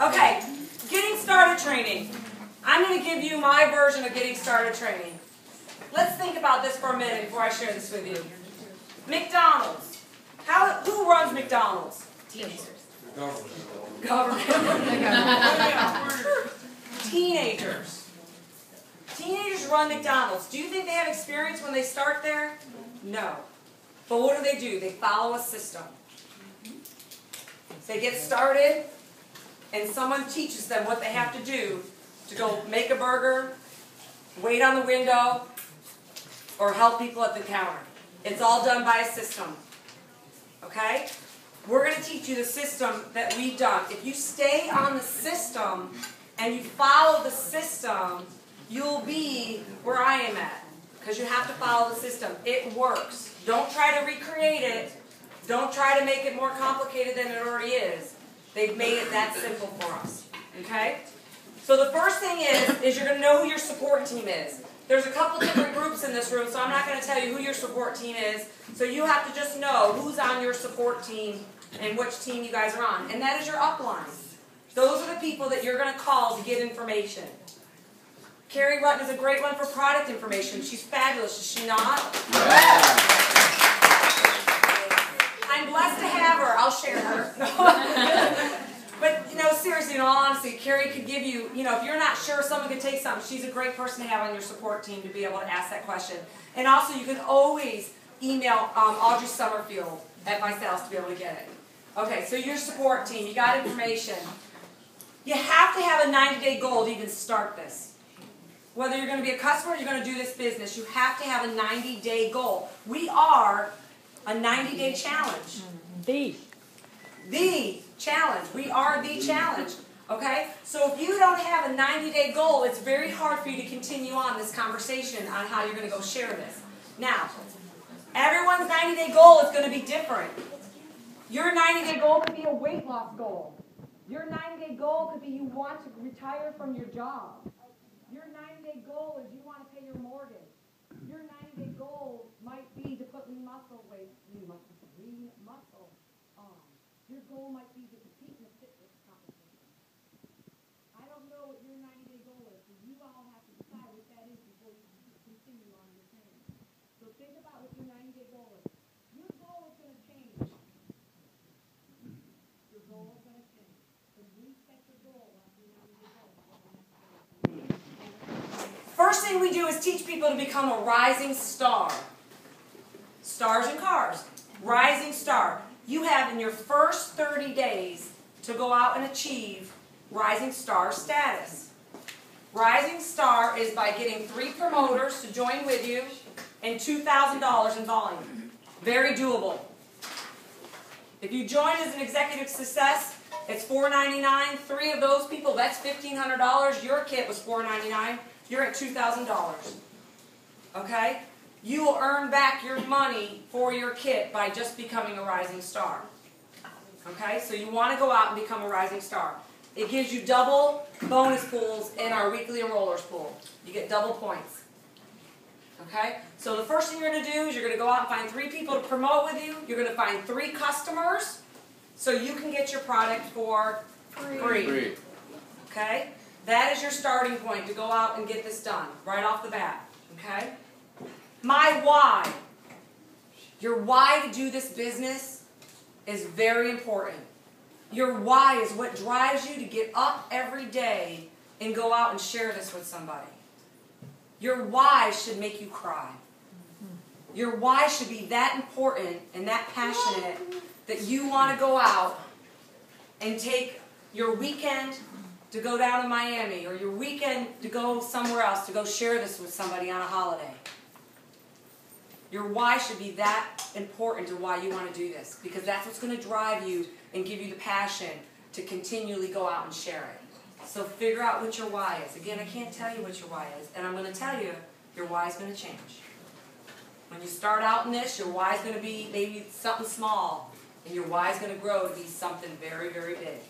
Okay, getting started training. I'm going to give you my version of getting started training. Let's think about this for a minute before I share this with you. McDonald's. Who runs McDonald's? Teenagers. Government. Teenagers. Teenagers run McDonald's. Do you think they have experience when they start there? No. But what do? They follow a system. So they get started, and someone teaches them what they have to do to go make a burger, wait on the window, or help people at the counter. It's all done by a system. Okay? We're going to teach you the system that we've done. If you stay on the system and you follow the system, you'll be where I am at. Because you have to follow the system. It works. Don't try to recreate it. Don't try to make it more complicated than it already is. They've made it that simple for us. Okay? So the first thing is you're going to know who your support team is. There's a couple different groups in this room, so I'm not going to tell you who your support team is. So you have to just know who's on your support team and which team you guys are on. And that is your upline. Those are the people that you're going to call to get information. Carrie Rutten is a great one for product information. She's fabulous, is she not? Yeah. I'm blessed to have her. I'll share her. But, seriously, in all honesty, Carrie could give you, if you're not sure, someone could take something. She's a great person to have on your support team to be able to ask that question. And also, you can always email Audrey Summerfield at Visalus to be able to get it. Okay, so your support team, you got information. You have to have a 90-day goal to even start this. Whether you're going to be a customer or you're going to do this business, you have to have a 90-day goal. We are a 90-day challenge. The challenge. We are the challenge. Okay? So if you don't have a 90-day goal, it's very hard for you to continue on this conversation on how you're going to go share this. Now, everyone's 90-day goal is going to be different. Your 90-day goal could be a weight loss goal. Your 90-day goal could be you want to retire from your job. Your 90-day goal is you want to pay your mortgage. Your 90-day goal might be to put lean muscle on. Your goal might be to compete in a fitness competition. I don't know what your 90-day goal is, so you all have to decide what that is before you continue on your training. So think about what your 90-day goal is. Your goal is going to change. Your goal is going to change. So reset your goal after your 90-day goal. First thing we do is teach people to become a rising star. Stars and cars. Rising star. You have in your first 30 days to go out and achieve rising star status. Rising star is by getting 3 promoters to join with you and $2,000 in volume. Very doable. If you join as an executive success, it's $499. 3 of those people, that's $1,500. Your kit was $499. You're at $2,000. Okay? You will earn back your money for your kit by just becoming a rising star. Okay? So you want to go out and become a rising star. It gives you double bonus pools in our weekly enrollers pool. You get double points. Okay? So the first thing you're going to do is you're going to go out and find 3 people to promote with you. You're going to find 3 customers so you can get your product for free. Okay? That is your starting point to go out and get this done right off the bat. Okay? My why. Your why to do this business is very important. Your why is what drives you to get up every day and go out and share this with somebody. Your why should make you cry. Your why should be that important and that passionate that you want to go out and take your weekend to go down to Miami or your weekend to go somewhere else to go share this with somebody on a holiday. Your why should be that important to why you want to do this, because that's what's going to drive you and give you the passion to continually go out and share it. So figure out what your why is. Again, I can't tell you what your why is, and I'm going to tell you your why is going to change. When you start out in this, your why is going to be maybe something small, and your why is going to grow to be something very, very big.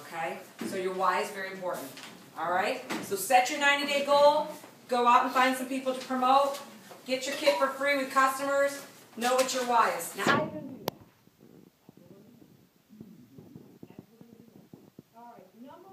Okay? So your why is very important. All right? So set your 90-day goal. Go out and find some people to promote. Get your kit for free with customers. Know what your why is. Now, how are you going to do that? All right. Number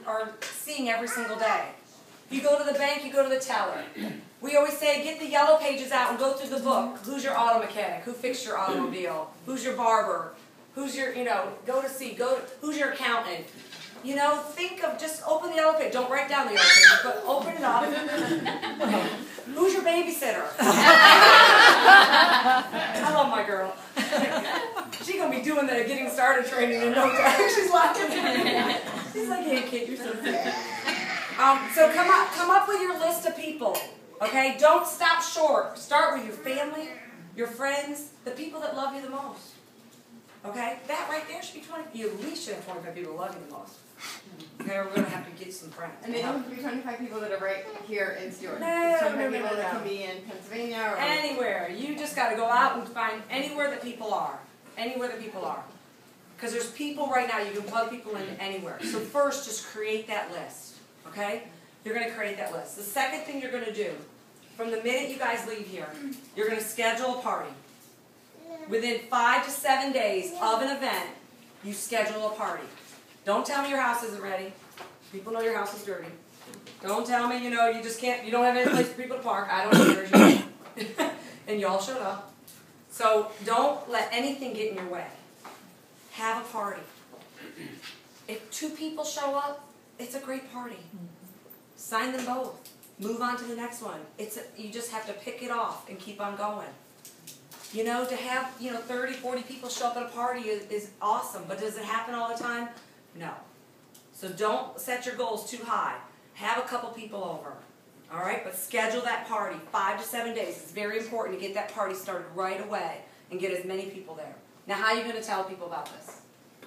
are seeing every single day. You go to the bank, you go to the teller. We always say, get the yellow pages out and go through the book. Who's your auto mechanic? Who fixed your automobile? Who's your barber? Who's your, who's your accountant? Think of, just open the yellow page. Don't write down the yellow page, but open it up. Who's your babysitter? I love my girl. She's going to be doing the getting started training in no time. She's laughing. She's like, hey kid, you're so sick. So come up with your list of people. Okay? Don't stop short. Start with your family, your friends, the people that love you the most. Okay? That right there should be 20. You at least should have 25 people who love you the most. Okay, we're going to have to get some friends. And they don't have to be 25 people that are right here in Stewart. No, 25 people that can be in Pennsylvania or anywhere. You just got to go out and find anywhere that people are. Anywhere that people are. Because there's people right now, you can plug people in anywhere. So first, just create that list. Okay? You're going to create that list. The second thing you're going to do, from the minute you guys leave here, you're going to schedule a party. Within 5 to 7 days of an event, you schedule a party. Don't tell me your house isn't ready. People know your house is dirty. Don't tell me, you just can't, you don't have any place for people to park. I don't care. And y'all showed up. So don't let anything get in your way. Have a party. If 2 people show up, it's a great party. Sign them both. Move on to the next one. You just have to pick it off and keep on going. To have, 30, 40 people show up at a party is awesome, but does it happen all the time? No. So don't set your goals too high. Have a couple people over. All right? But schedule that party 5 to 7 days. It's very important to get that party started right away and get as many people there. Now, how are you going to tell people about this?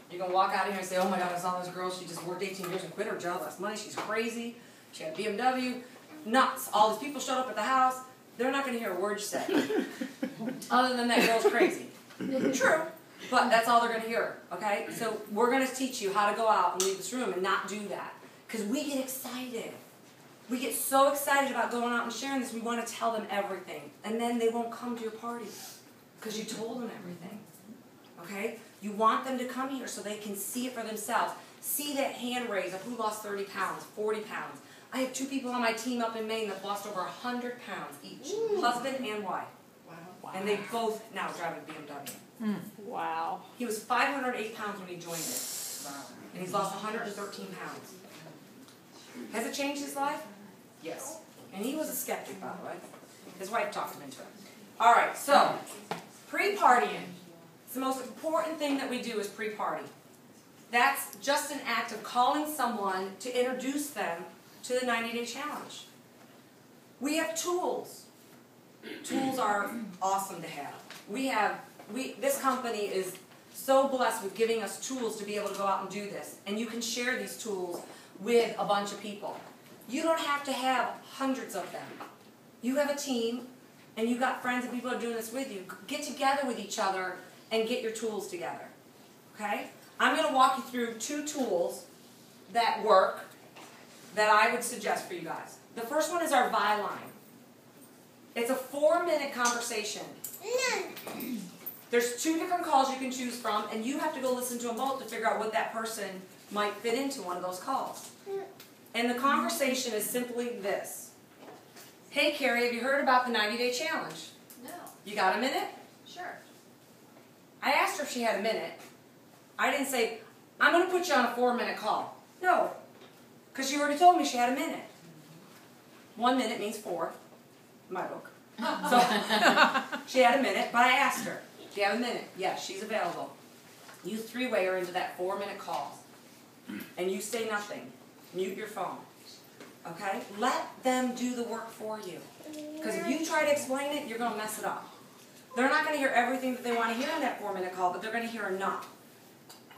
You're going to walk out of here and say, oh my God, I saw this girl. She just worked 18 years and quit her job last money. She's crazy. She had a BMW. Nuts. All these people showed up at the house. They're not going to hear a word you say. Other than that girl's crazy. True. But that's all they're going to hear. Okay? So we're going to teach you how to go out and leave this room and not do that. Because we get excited. We get so excited about going out and sharing this, we want to tell them everything. And then they won't come to your party. Because you told them everything. Okay? You want them to come here so they can see it for themselves. See that hand raise of who lost 30 pounds, 40 pounds. I have 2 people on my team up in Maine that lost over 100 pounds each. Husband and wife. Wow. And they both now drive a BMW. Wow. He was 508 pounds when he joined it. Wow. And he's lost 113 pounds. Has it changed his life? Yes. And he was a skeptic, by the way. His wife talked him into it. All right, so pre-partying. It's the most important thing that we do is pre-party. That's just an act of calling someone to introduce them to the 90-day challenge. We have tools. Tools are awesome to have. This company is so blessed with giving us tools to be able to go out and do this. And you can share these tools with a bunch of people. You don't have to have hundreds of them. You have a team, and you've got friends and people who are doing this with you. Get together with each other and get your tools together. Okay? I'm going to walk you through 2 tools that work that I would suggest for you guys. The first one is our Viline. It's a 4-minute conversation. There's 2 different calls you can choose from, and you have to go listen to them both to figure out what that person might fit into one of those calls. And the conversation is simply this. Hey, Carrie, have you heard about the 90-day challenge? No. You got a minute? Sure. I asked her if she had a minute. I didn't say, I'm going to put you on a 4-minute call. No. Because she already told me she had a minute. 1 minute means 4 in my book. So she had a minute, but I asked her, do you have a minute? Yes, she's available. You 3-way her into that 4-minute call. And you say nothing. Mute your phone. Okay? Let them do the work for you. Because if you try to explain it, you're going to mess it up. They're not going to hear everything that they want to hear in that 4-minute call, but they're going to hear enough.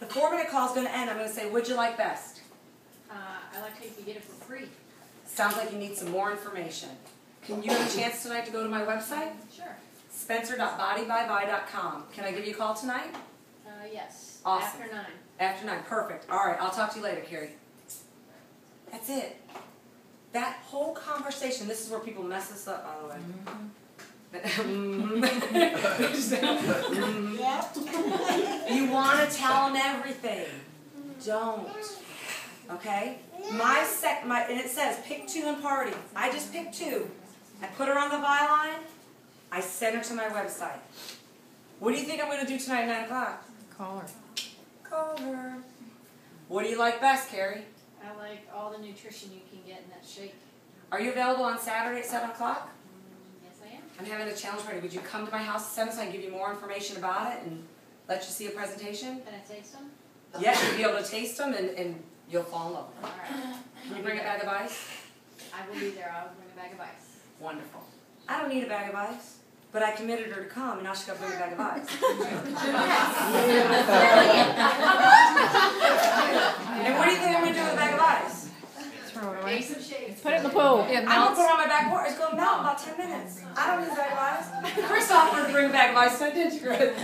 The 4-minute call is going to end. I'm going to say, what'd you like best? I like how you can get it for free. Sounds like you need some more information. Can you have a chance tonight to go to my website? Sure. Spencer.bodybyby.com. Can I give you a call tonight? Yes. Awesome. After 9. After 9. Perfect. All right. I'll talk to you later, Carrie. That's it. That whole conversation, this is where people mess this up, by the way. You want to tell them everything. Don't. Okay? And it says pick 2 and party. I just picked 2. I put her on the byline. I sent her to my website. What do you think I'm going to do tonight at 9 o'clock? Call her. Call her. What do you like best, Carrie? I like all the nutrition you can get in that shake. Are you available on Saturday at 7 o'clock? Yes, I am. I'm having a challenge party. Would you come to my house at 7 so I can give you more information about it and let you see a presentation? Can I taste them? Yes, you'll be able to taste them and you'll fall in love with them. All right. Can you bring a bag of ice? I will be there. I will bring a bag of ice. Wonderful. I don't need a bag of ice, but I committed her to come and now she's got to bring a bag of ice. And what do you think I'm going to do with a bag of ice? Throw it away. Make some shakes. Put it in the pool. I'm going to put it on my back porch. It's going to melt in about 10 minutes. I don't need a bag of ice. Chris offered to bring a bag of ice, so I did, Chris.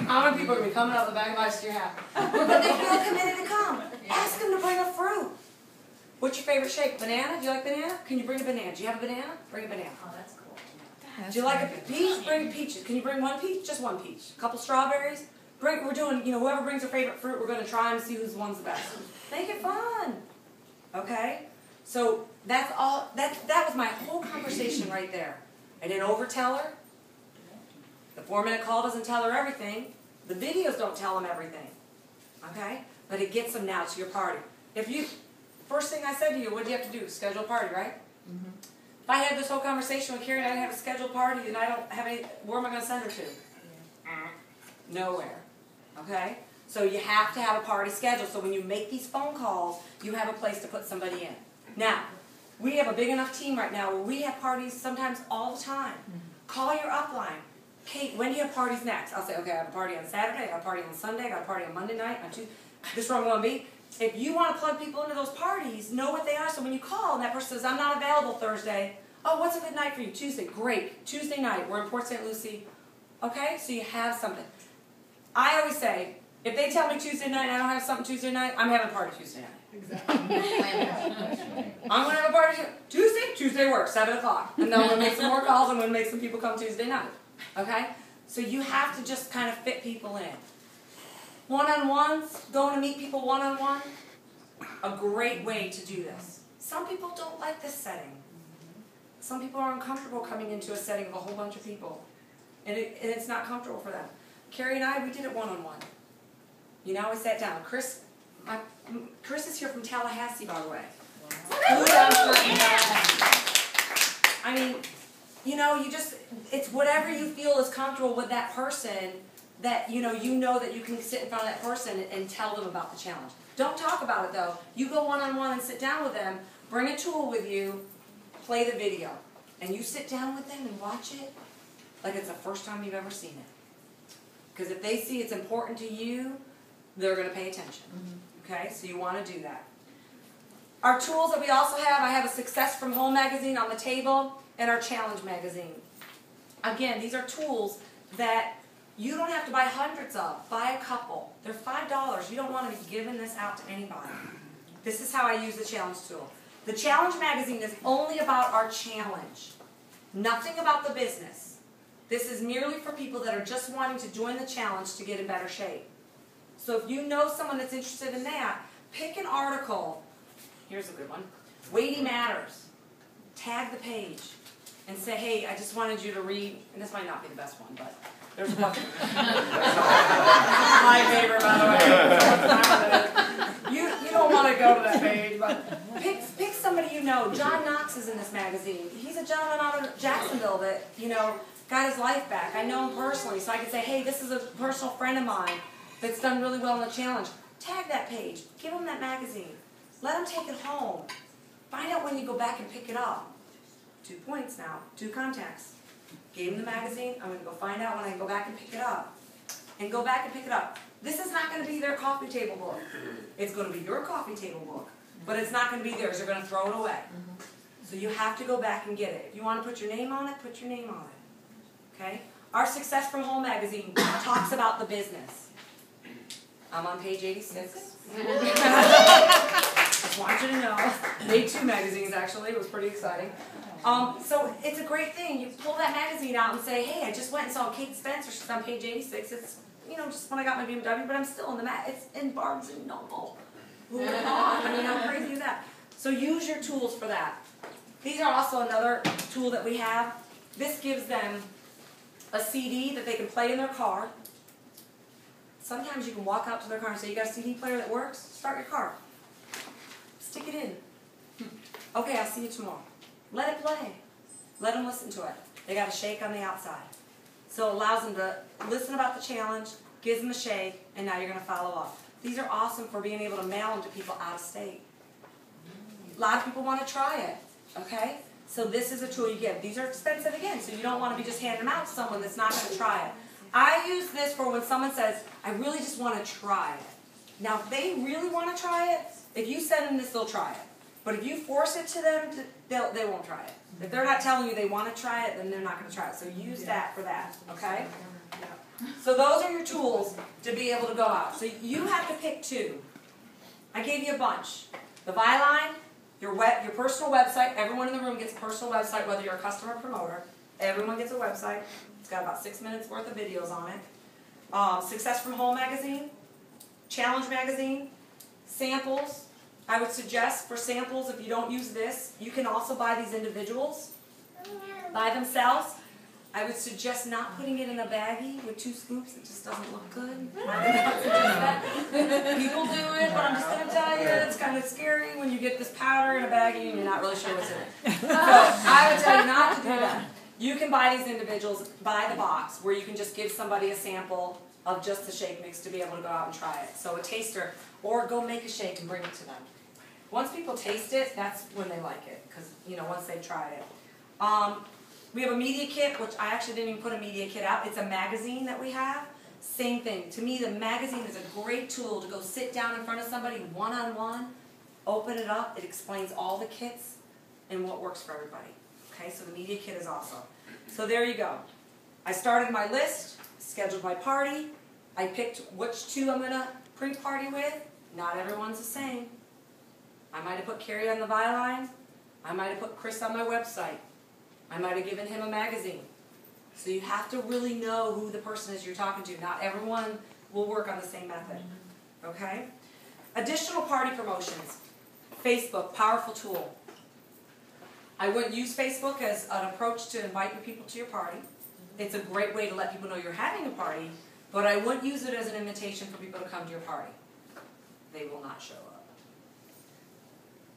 How many people are going to be coming out with a bag of ice to your house? But they feel committed to come. Ask them to bring a fruit. What's your favorite shake? Banana? Do you like banana? Can you bring a banana? Do you have a banana? Bring a banana. Oh, that's cool. Do you like a peach? Bring peaches. Can you bring 1 peach? Just 1 peach. A couple strawberries? We're doing, whoever brings their favorite fruit, we're going to try and see who's one's the best. Make it fun. Okay? So that's all, that was my whole conversation right there. I didn't overtell her. The 4-minute call doesn't tell her everything. The videos don't tell them everything. Okay? But it gets them now to your party. First thing I said to you, what do you have to do? Schedule a party, right? Mm-hmm. If I had this whole conversation with Carrie and I didn't have a scheduled party and I don't have any, where am I going to send her to? Nowhere. Okay? So you have to have a party schedule. So when you make these phone calls, you have a place to put somebody in. Now, we have a big enough team right now where we have parties sometimes all the time. Call your upline. Kate, when do you have parties next? I'll say, okay, I have a party on Saturday, I got a party on Sunday, I got a party on Monday night, on Tuesday. This is where I'm going to be. If you want to plug people into those parties, know what they are. So when you call and that person says, I'm not available Thursday. Oh, what's a good night for you? Tuesday. Great. Tuesday night. We're in Port St. Lucie. Okay? So you have something. I always say, if they tell me Tuesday night and I don't have something Tuesday night, I'm having a party Tuesday night. Exactly. I'm going to have a party Tuesday. Tuesday works, 7 o'clock. And then I'm going to make some more calls and I'm going to make some people come Tuesday night. Okay? So you have to just kind of fit people in. One-on-ones, going to meet people one-on-one, a great way to do this. Some people don't like this setting. Some people are uncomfortable coming into a setting of a whole bunch of people. And it's not comfortable for them. Carrie and I, we did it one-on-one. We sat down. Chris is here from Tallahassee, by the way. I mean, it's whatever you feel is comfortable with that person that, you know that you can sit in front of that person and tell them about the challenge. Don't talk about it, though. You go one-on-one and sit down with them, bring a tool with you, play the video. And you sit down with them and watch it like it's the first time you've ever seen it. Because if they see it's important to you, they're going to pay attention. Okay? So you want to do that. Our tools that we also have, I have a Success from Home magazine on the table and our Challenge magazine. Again, these are tools that you don't have to buy hundreds of. Buy a couple. They're $5. You don't want to be giving this out to anybody. This is how I use the Challenge tool. The Challenge magazine is only about our challenge. Nothing about the business. This is merely for people that are just wanting to join the challenge to get in better shape. So if you know someone that's interested in that, pick an article. Here's a good one. Weighty Matters. Tag the page and say, hey, I just wanted you to read, and this might not be the best one, but there's one. My favorite, by the way. You don't want to go to that page, but pick somebody you know. John Knox is in this magazine. He's a gentleman out of Jacksonville that, got his life back. I know him personally, so I can say, hey, this is a personal friend of mine that's done really well in the challenge. Tag that page. Give him that magazine. Let him take it home. Find out when you go back and pick it up. 2 points now. 2 contacts. Gave him the magazine. I'm going to go find out when I go back and pick it up. And go back and pick it up. This is not going to be their coffee table book. It's going to be your coffee table book. But it's not going to be theirs. They're going to throw it away. So you have to go back and get it. If you want to put your name on it, put your name on it. Okay? Our Success from Home magazine talks about the business. I'm on page 86. Just want you to know. Made 2 magazines, actually. It was pretty exciting. So it's a great thing. You pull that magazine out and say, hey, I just went and saw Kate Spencer. She's on page 86. It's, just when I got my BMW, but I'm still in the it's in Barnes & Noble. who would have gone? I mean, how crazy is that? So use your tools for that. These are also another tool that we have. This gives them a CD that they can play in their car. Sometimes you can walk out to their car and say, you got a CD player that works? Start your car. Stick it in. Okay, I'll see you tomorrow. Let it play. Let them listen to it. They got a shake on the outside. So it allows them to listen about the challenge, gives them a shake, and now you're going to follow up. These are awesome for being able to mail them to people out of state. A lot of people want to try it, okay? So this is a tool you give. These are expensive again, so you don't want to be just handing them out to someone that's not going to try it. I use this for when someone says, I really just want to try it. Now, if they really want to try it, if you send them this, they'll try it. But if you force it to them, they won't try it. If they're not telling you they want to try it, then they're not going to try it. So use that for that, okay? So those are your tools to be able to go out. So you have to pick two. I gave you a bunch. The Viline, your personal website. Everyone in the room gets a personal website, whether you're a customer or promoter. Everyone gets a website. It's got about 6 minutes worth of videos on it. Success from Home magazine, Challenge magazine, samples. I would suggest for samples, if you don't use this, you can also buy these individuals by themselves. I would suggest not putting it in a baggie with 2 scoops. It just doesn't look good. I would not suggest that. People do it, but I'm just going to tell you, it's kind of scary when you get this powder in a baggie and you're not really sure what's in it. So I would tell you not to do that. You can buy these individuals by the box, where you can just give somebody a sample of just the shake mix to be able to go out and try it. So a taster, or go make a shake and bring it to them. Once people taste it, that's when they like it, because, you know, once they've tried it. We have a media kit, which I actually didn't even put a media kit out. It's a magazine that we have. Same thing. To me, the magazine is a great tool to go sit down in front of somebody one-on-one, open it up. It explains all the kits and what works for everybody. Okay, so the media kit is awesome. So there you go. I started my list, scheduled my party. I picked which 2 I'm going to pre-party with. Not everyone's the same. I might have put Carrie on the Viline. I might have put Chris on my website. I might have given him a magazine. So you have to really know who the person is you're talking to. Not everyone will work on the same method. Okay? Additional party promotions. Facebook, powerful tool. I wouldn't use Facebook as an approach to invite your people to your party. It's a great way to let people know you're having a party, but I wouldn't use it as an invitation for people to come to your party. They will not show up.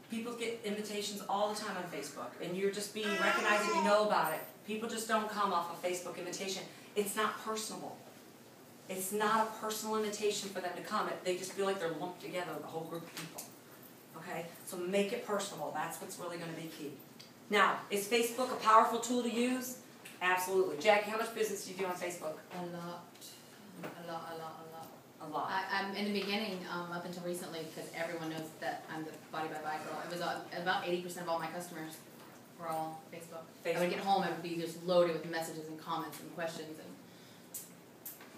People get invitations all the time on Facebook, and you're just being recognized if you know about it. People just don't come off a Facebook invitation. It's not personable. It's not a personal invitation for them to come. They just feel like they're lumped together with a whole group of people. Okay? So make it personable. That's what's really going to be key. Now, is Facebook a powerful tool to use? Absolutely. Jackie, how much business do you do on Facebook? A lot. A lot. I'm in the beginning, up until recently, because everyone knows that I'm the Body by Bi girl. It was about 80% of all my customers were all Facebook. I would get home, I would be just loaded with messages and comments and questions.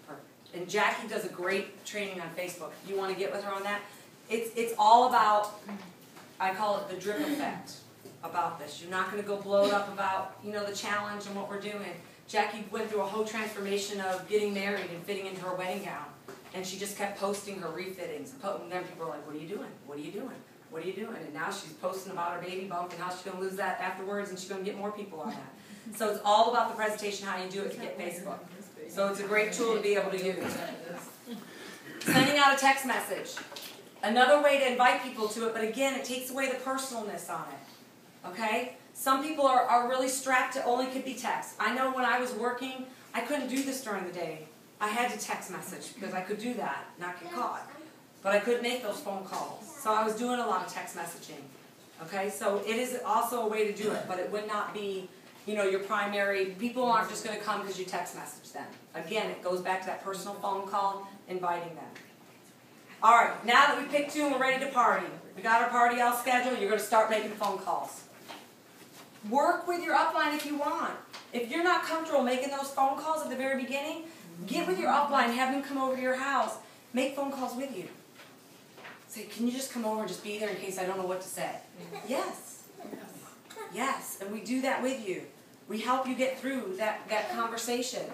Perfect. And Jackie does a great training on Facebook. You want to get with her on that? It's all about, I call it the drip effect about this. You're not going to go blow it up about, you know, the challenge and what we're doing. Jackie went through a whole transformation of getting married and fitting into her wedding gown. And she just kept posting her refittings. And then people were like, what are you doing? What are you doing? What are you doing? And now she's posting about her baby bump and how she's going to lose that afterwards, and she's going to get more people on that. So it's all about the presentation, how you do it to get Facebook. So it's a great tool to be able to use. Sending out a text message. Another way to invite people to it, but again, it takes away the personalness on it. Okay? Some people are really strapped to only could be text. I know when I was working, I couldn't do this during the day. I had to text message because I could do that, not get caught. But I couldn't make those phone calls. So I was doing a lot of text messaging. Okay, so it is also a way to do it, but it would not be, you know, your primary. People aren't just going to come because you text message them. Again, it goes back to that personal phone call, inviting them. All right, now that we picked 2 and we're ready to party, we got our party all scheduled, you're going to start making phone calls. Work with your upline if you want. If you're not comfortable making those phone calls at the very beginning, get with your upline, have them come over to your house, make phone calls with you. Say, can you just come over and just be there in case I don't know what to say? Yes. Yes, and we do that with you. We help you get through that conversation.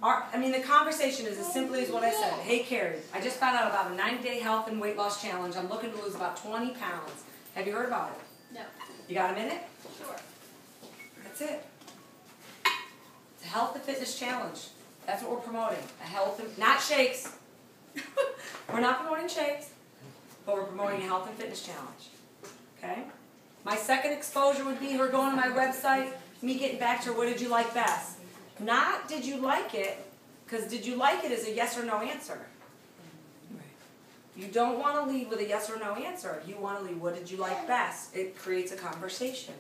The conversation is as simply as what I said. Hey, Carrie, I just found out about a 90-day health and weight loss challenge. I'm looking to lose about 20 pounds. Have you heard about it? No. You got a minute? Sure. That's it. It's a health and fitness challenge. That's what we're promoting. A health and, not shakes. We're not promoting shakes, but we're promoting a health and fitness challenge. Okay? My second exposure would be her going to my website, me getting back to her, what did you like best? Not did you like it, because did you like it is a yes or no answer. You don't want to lead with a yes or no answer. You want to lead, what did you like best? It creates a conversation.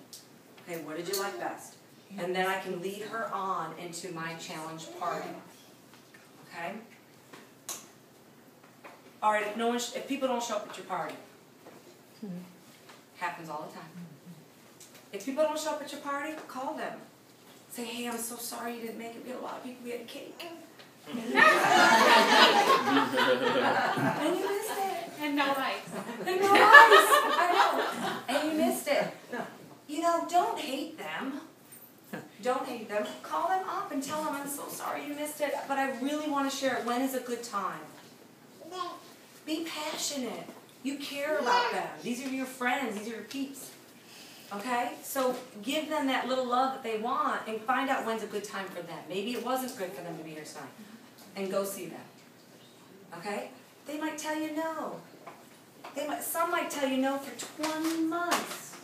Okay, what did you like best? And then I can lead her on into my challenge party. Okay? All right, if people don't show up at your party, happens all the time. If people don't show up at your party, call them. Say, hey, I'm so sorry you didn't make it. We had a lot of people. We had a cake. And you missed it. And no likes. And no likes. I know. And you missed it. Don't hate them. Don't hate them. Call them up and tell them, I'm so sorry you missed it, but I really want to share it. When is a good time? Be passionate. You care about them. These are your friends. These are your peeps. Okay? So give them that little love that they want and find out when's a good time for them. Maybe it wasn't good for them to be here tonight. And go see them. Okay? They might tell you no. Some might tell you no for 20 months.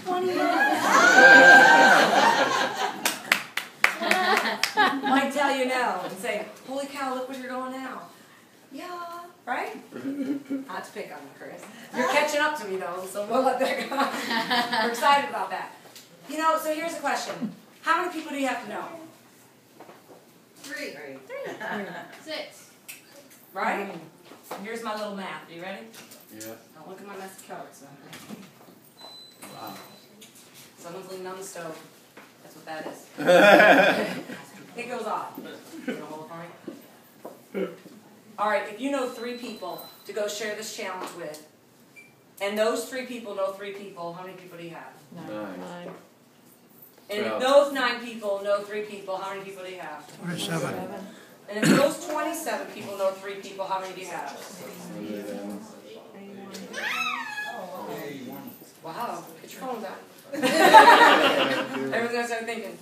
20 months. Might tell you no and say, holy cow, look where you're going now. Yeah, right? Not to pick on you, Chris. You're catching up to me, though, so we'll let that go. We're excited about that. So here's a question. How many people do you have to know? 3. 6. Right? Here's my little math. Are you ready? Yeah. Now look at my messy cards. Wow. Someone's leaning on the stove. That's what that is. It goes off. You gonna hold it for me? All right, if you know 3 people to go share this challenge with, and those 3 people know 3 people, how many people do you have? 9. And if those 9 people know 3 people, how many people do you have? 27. And if those 27 people know 3 people, how many do you have? Wow, get your phones out. Everyone's gonna start thinking.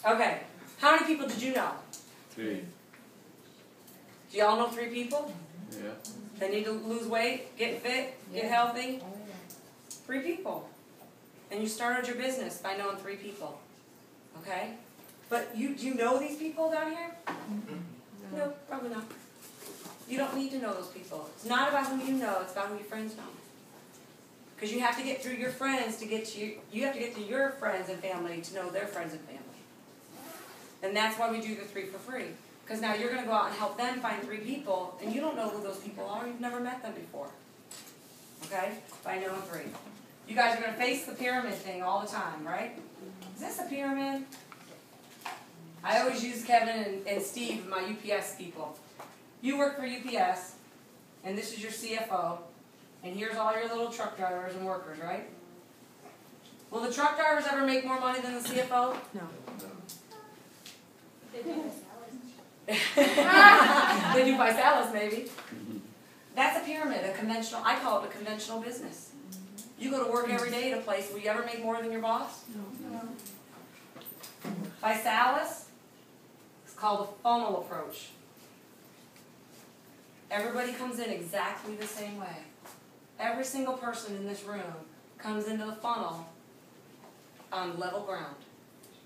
Okay, how many people did you know? 3. Do y'all know 3 people? Yeah. They need to lose weight, get fit, get healthy? 3 people. And you started your business by knowing 3 people. Okay? But do you know these people down here? No, probably not. You don't need to know those people. It's not about who you know, it's about who your friends know. Because you have to get through your friends to get to you have to get to your friends and family to know their friends and family. And that's why we do the 3 for free. Because now you're going to go out and help them find 3 people, and you don't know who those people are. You've never met them before. Okay? By knowing 3. You guys are going to face the pyramid thing all the time, right? Is this a pyramid? I always use Kevin and Steve, my UPS people. You work for UPS, and this is your CFO, and here's all your little truck drivers and workers, right? Will the truck drivers ever make more money than the CFO? No. They do Visalus, maybe. That's a pyramid, I call it a conventional business. You go to work every day at a place, will you ever make more than your boss? No. Visalus, it's called a funnel approach. Everybody comes in exactly the same way. Every single person in this room comes into the funnel on level ground.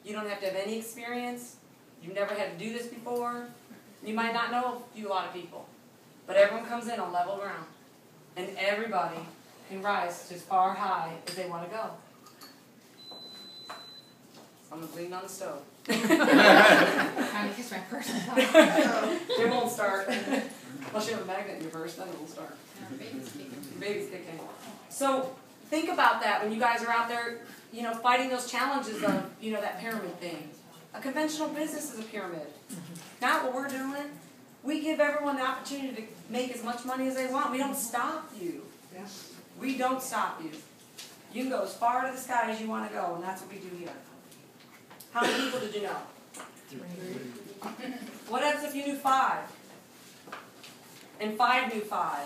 You don't have to have any experience. You've never had to do this before. You might not know a lot of people. But everyone comes in on level ground. And everybody can rise to as far high as they want to go. Someone's leaning on the stove. Trying to kiss my purse. It won't start. Unless you have a magnet in your purse, then it will start. Baby's kicking. So think about that when you guys are out there, fighting those challenges of, that pyramid thing. A conventional business is a pyramid. Not what we're doing. We give everyone the opportunity to make as much money as they want. We don't stop you. We don't stop you. You can go as far to the sky as you want to go, and that's what we do here. How many people did you know? What happens if you knew 5? And 5 knew 5?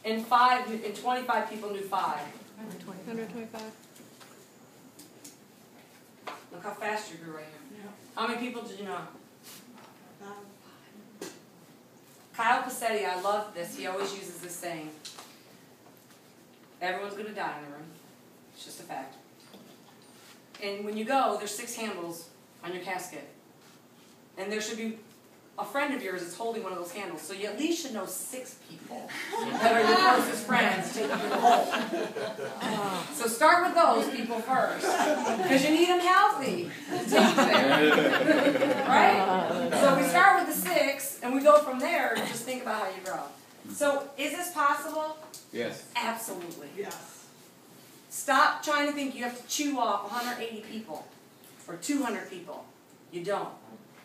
And 25 people knew 5. 125. Look how fast you grew right here. How many people did you know? Kyle Passetti, I love this. He always uses this saying. Everyone's going to die in the room. It's just a fact. And when you go, there's 6 handles on your casket. And there should be a friend of yours that's holding one of those handles. So you at least should know 6 people that are your closest friends taking you home. So start with those people first. Because you need them healthy to take there. Right? So we start with the 6, and we go from there, and just think about how you grow. So is this possible? Yes. Absolutely. Yes. Stop trying to think you have to chew off 180 people or 200 people. You don't.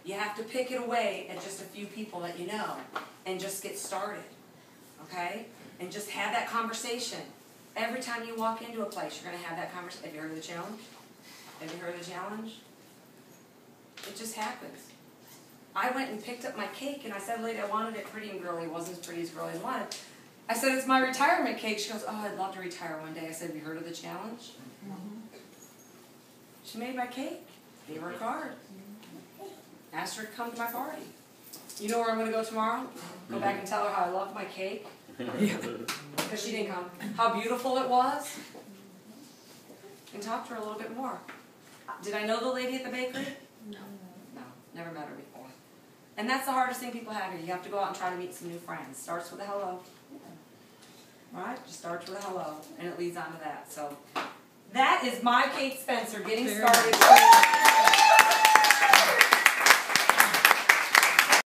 You have to pick it away at just a few people that you know and just get started. Okay? And just have that conversation. Every time you walk into a place, you're going to have that conversation. Have you heard of the challenge? Have you heard of the challenge? It just happens. I went and picked up my cake and I said, lady, I wanted it pretty and girly. It wasn't as pretty as girly as I wanted. I said, it's my retirement cake. She goes, oh, I'd love to retire one day. I said, have you heard of the challenge? She made my cake. Gave her a card. Asked her to come to my party. You know where I'm going to go tomorrow? Go back and tell her how I love my cake. Because she didn't come. How beautiful it was. And talk to her a little bit more. Did I know the lady at the bakery? No. No, never met her before. And that's the hardest thing people have here. You have to go out and try to meet some new friends. Starts with a hello. Right? Just starts with a hello. And it leads on to that. So that is my Kate Spencer getting started.